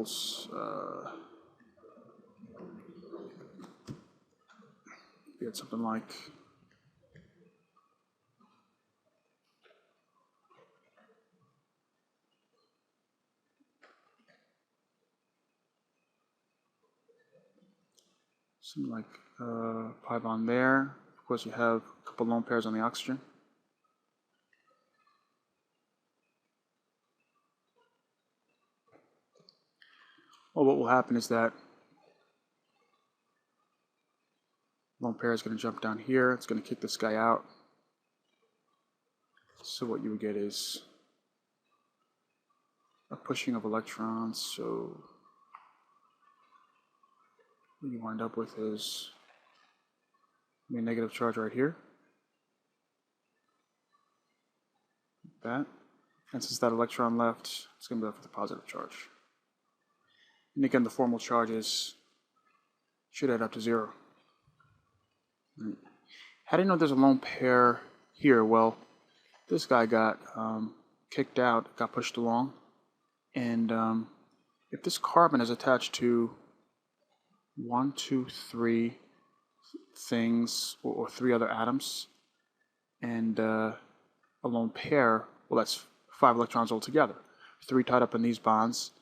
orbitals. Get something like pi bond there. Of course, you have a couple lone pairs on the oxygen. Well, what will happen is that lone pair is going to jump down here. It's going to kick this guy out. So what you would get is a pushing of electrons. So what you wind up with is a negative charge right here. Like that. And since that electron left, it's going to be left with a positive charge. And again, the formal charges should add up to 0. How do you know there's a lone pair here? Well, this guy got kicked out, got pushed along. And if this carbon is attached to 1, 2, 3 things, or 3 other atoms, and a lone pair, well, that's 5 electrons altogether. 3 tied up in these bonds,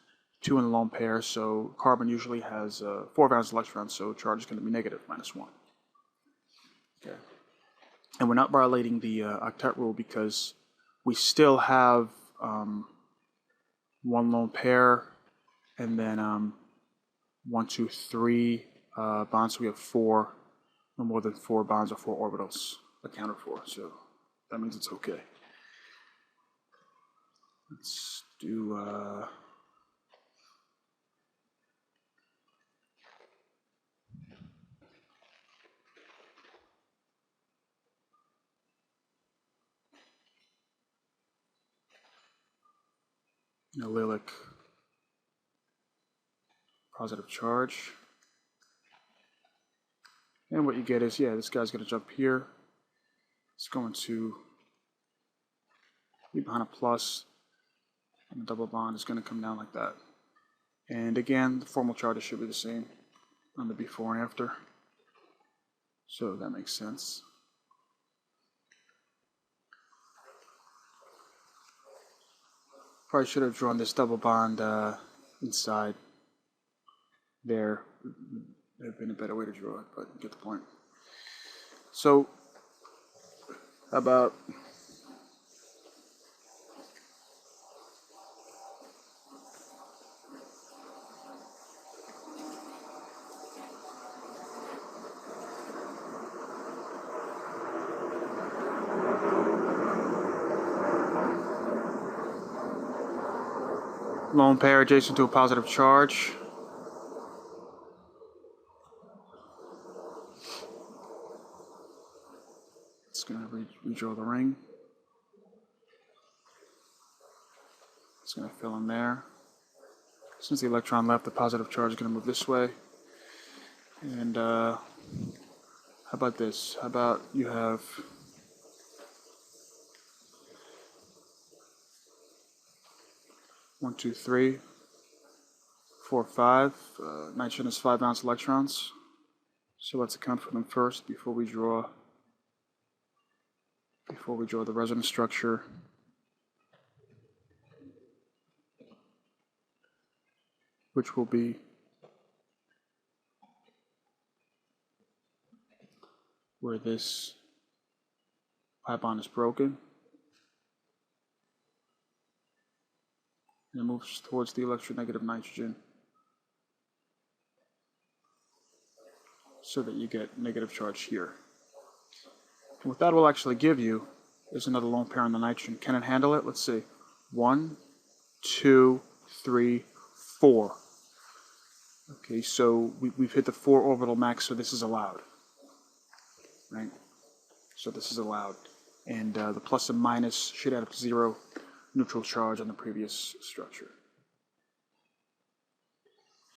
2 in the lone pair, so carbon usually has 4 valence electrons, so charge is going to be negative, -1. Okay. And we're not violating the octet rule because we still have 1 lone pair, and then 1, 2, 3 bonds, so we have 4, no more than 4 bonds or 4 orbitals accounted for, so that means it's okay. Let's do an allylic positive charge. And what you get is, yeah, this guy's going to jump here. It's going to be behind a plus, and the double bond is going to come down like that. And again, the formal charges should be the same on the before and after. So that makes sense. Probably should have drawn this double bond inside there. There would have been a better way to draw it, but you get the point. So, how about lone pair adjacent to a positive charge? It's going to redraw the ring. It's going to fill in there. Since the electron left, the positive charge is going to move this way. And how about this? How about you have one, two, three, 4, 5. Nitrogen has 5 valence electrons. So let's account for them first before we draw the resonance structure. Which will be where this pi bond is broken. And it moves towards the electronegative nitrogen so that you get negative charge here. And what that will actually give you is another lone pair on the nitrogen. Can it handle it? Let's see. 1, 2, 3, 4. Okay, so we've hit the 4 orbital max, so this is allowed. Right? So this is allowed. And the plus and minus should add up to 0, neutral charge on the previous structure.